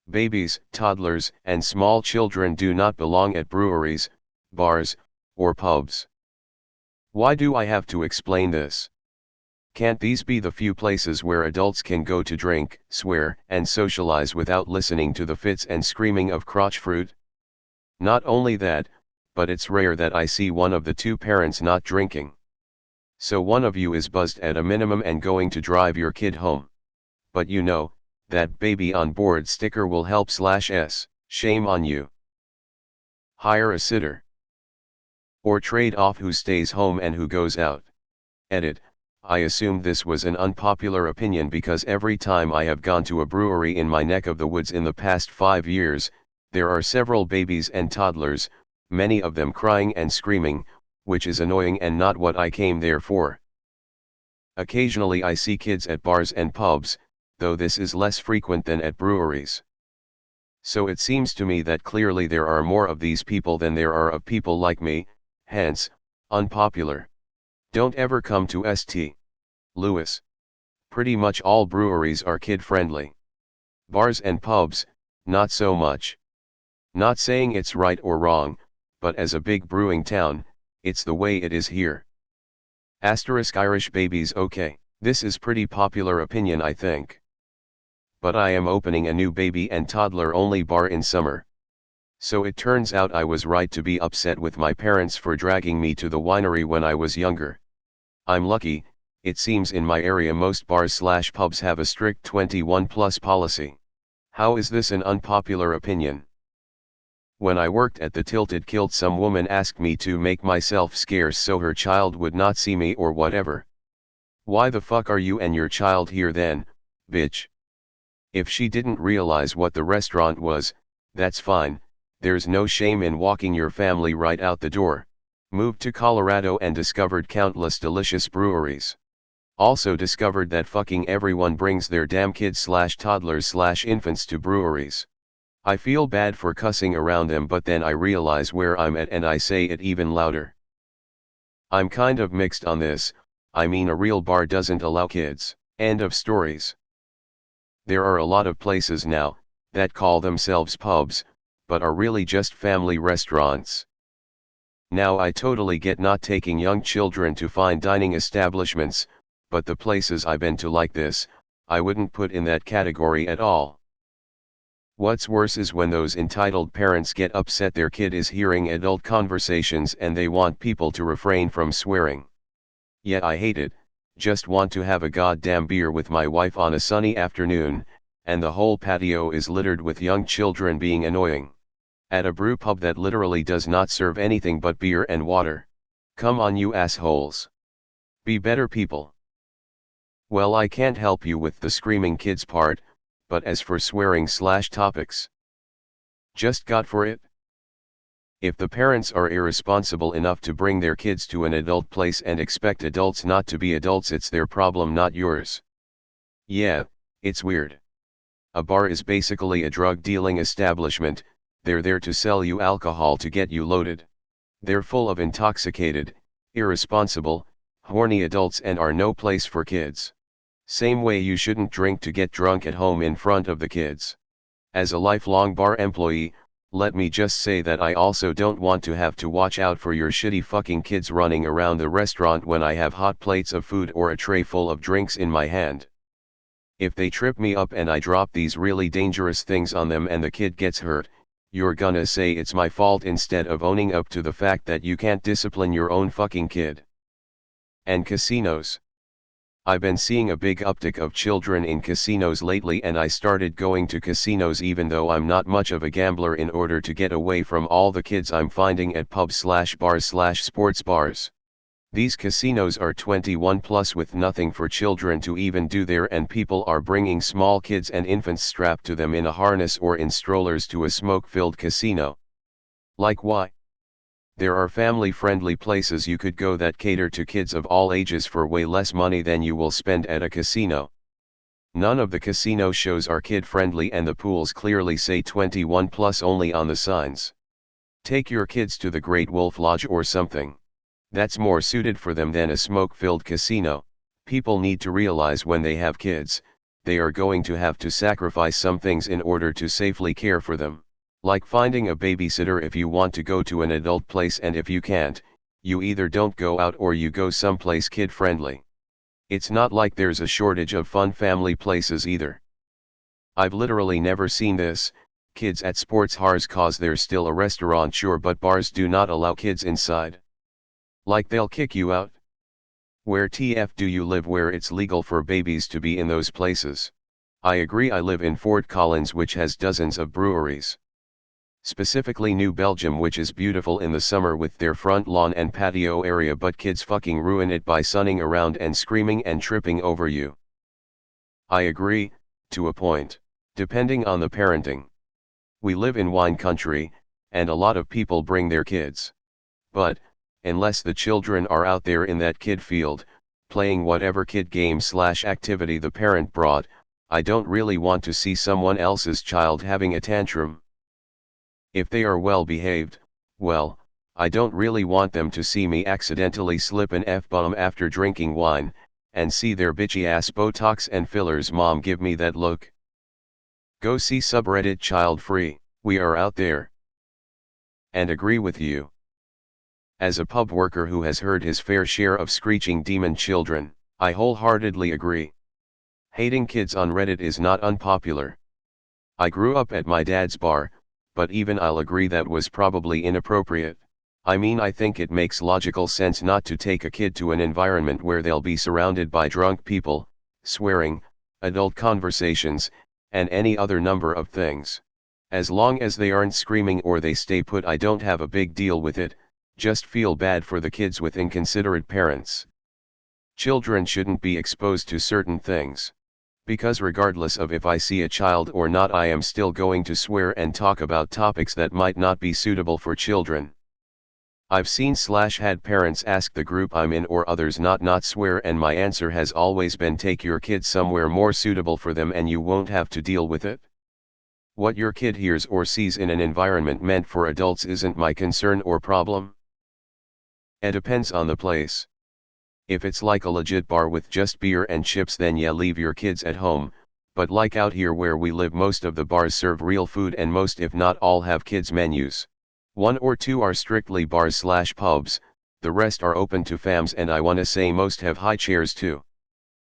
Babies, toddlers, and small children do not belong at breweries, bars, or pubs. Why do I have to explain this? Can't these be the few places where adults can go to drink, swear, and socialize without listening to the fits and screaming of crotch fruit? Not only that, but it's rare that I see one of the two parents not drinking. So one of you is buzzed at a minimum and going to drive your kid home. But you know, that baby on board sticker will help /s, shame on you. Hire a sitter. Or trade off who stays home and who goes out. Edit. I assumed this was an unpopular opinion because every time I have gone to a brewery in my neck of the woods in the past 5 years, there are several babies and toddlers, many of them crying and screaming, which is annoying and not what I came there for. Occasionally I see kids at bars and pubs, though this is less frequent than at breweries. So it seems to me that clearly there are more of these people than there are of people like me, hence, unpopular. Don't ever come to St. Louis. Pretty much all breweries are kid-friendly. Bars and pubs, not so much. Not saying it's right or wrong, but as a big brewing town, it's the way it is here. Irish babies okay, this is pretty popular opinion I think. But I am opening a new baby and toddler only bar in summer. So it turns out I was right to be upset with my parents for dragging me to the winery when I was younger. I'm lucky, it seems in my area most bars/pubs have a strict 21+ policy. How is this an unpopular opinion? When I worked at the Tilted Kilt, some woman asked me to make myself scarce so her child would not see me or whatever. Why the fuck are you and your child here then, bitch? If she didn't realize what the restaurant was, that's fine, there's no shame in walking your family right out the door. Moved to Colorado and discovered countless delicious breweries. Also discovered that fucking everyone brings their damn kids/toddlers/infants to breweries. I feel bad for cussing around them, but then I realize where I'm at and I say it even louder. I'm kind of mixed on this. I mean, a real bar doesn't allow kids. End of stories. There are a lot of places now that call themselves pubs, but are really just family restaurants. Now I totally get not taking young children to fine dining establishments, but the places I've been to like this, I wouldn't put in that category at all. What's worse is when those entitled parents get upset their kid is hearing adult conversations and they want people to refrain from swearing. Yeah, I hate it, just want to have a goddamn beer with my wife on a sunny afternoon, and the whole patio is littered with young children being annoying. At a brew pub that literally does not serve anything but beer and water. Come on, you assholes. Be better people. Well, I can't help you with the screaming kids part, but as for swearing/topics, just got for it. If the parents are irresponsible enough to bring their kids to an adult place and expect adults not to be adults, it's their problem, not yours. Yeah, it's weird. A bar is basically a drug dealing establishment. They're there to sell you alcohol to get you loaded. They're full of intoxicated, irresponsible, horny adults and are no place for kids. Same way you shouldn't drink to get drunk at home in front of the kids. As a lifelong bar employee, let me just say that I also don't want to have to watch out for your shitty fucking kids running around the restaurant when I have hot plates of food or a tray full of drinks in my hand. If they trip me up and I drop these really dangerous things on them and the kid gets hurt, you're gonna say it's my fault instead of owning up to the fact that you can't discipline your own fucking kid. And casinos. I've been seeing a big uptick of children in casinos lately, and I started going to casinos even though I'm not much of a gambler in order to get away from all the kids I'm finding at pubs/bars/sports bars. These casinos are 21+ with nothing for children to even do there, and people are bringing small kids and infants strapped to them in a harness or in strollers to a smoke-filled casino. Like why? There are family-friendly places you could go that cater to kids of all ages for way less money than you will spend at a casino. None of the casino shows are kid-friendly, and the pools clearly say 21+ only on the signs. Take your kids to the Great Wolf Lodge or something. That's more suited for them than a smoke-filled casino. People need to realize when they have kids, they are going to have to sacrifice some things in order to safely care for them. Like finding a babysitter if you want to go to an adult place, and if you can't, you either don't go out or you go someplace kid-friendly. It's not like there's a shortage of fun family places either. I've literally never seen this: kids at sports bars, cause there's still a restaurant, sure, but bars do not allow kids inside. Like they'll kick you out. Where TF do you live where it's legal for babies to be in those places? I agree, I live in Fort Collins, which has dozens of breweries. Specifically New Belgium, which is beautiful in the summer with their front lawn and patio area, but kids fucking ruin it by sunning around and screaming and tripping over you. I agree, to a point, depending on the parenting. We live in wine country, and a lot of people bring their kids. But, unless the children are out there in that kid field, playing whatever kid game/activity the parent brought, I don't really want to see someone else's child having a tantrum. If they are well behaved, well, I don't really want them to see me accidentally slip an F-bomb after drinking wine, and see their bitchy ass Botox and fillers mom give me that look. Go see subreddit child free, we are out there. And agree with you. As a pub worker who has heard his fair share of screeching demon children, I wholeheartedly agree. Hating kids on Reddit is not unpopular. I grew up at my dad's bar, but even I'll agree that was probably inappropriate. I mean, I think it makes logical sense not to take a kid to an environment where they'll be surrounded by drunk people, swearing, adult conversations, and any other number of things. As long as they aren't screaming or they stay put, I don't have a big deal with it. Just feel bad for the kids with inconsiderate parents. Children shouldn't be exposed to certain things. Because regardless of if I see a child or not, I am still going to swear and talk about topics that might not be suitable for children. I've seen/had parents ask the group I'm in or others not swear, and my answer has always been, take your kid somewhere more suitable for them and you won't have to deal with it. What your kid hears or sees in an environment meant for adults isn't my concern or problem. It depends on the place. If it's like a legit bar with just beer and chips, then yeah, leave your kids at home, but like out here where we live, most of the bars serve real food and most if not all have kids menus. 1 or 2 are strictly bars/pubs, the rest are open to fams, and I wanna say most have high chairs too.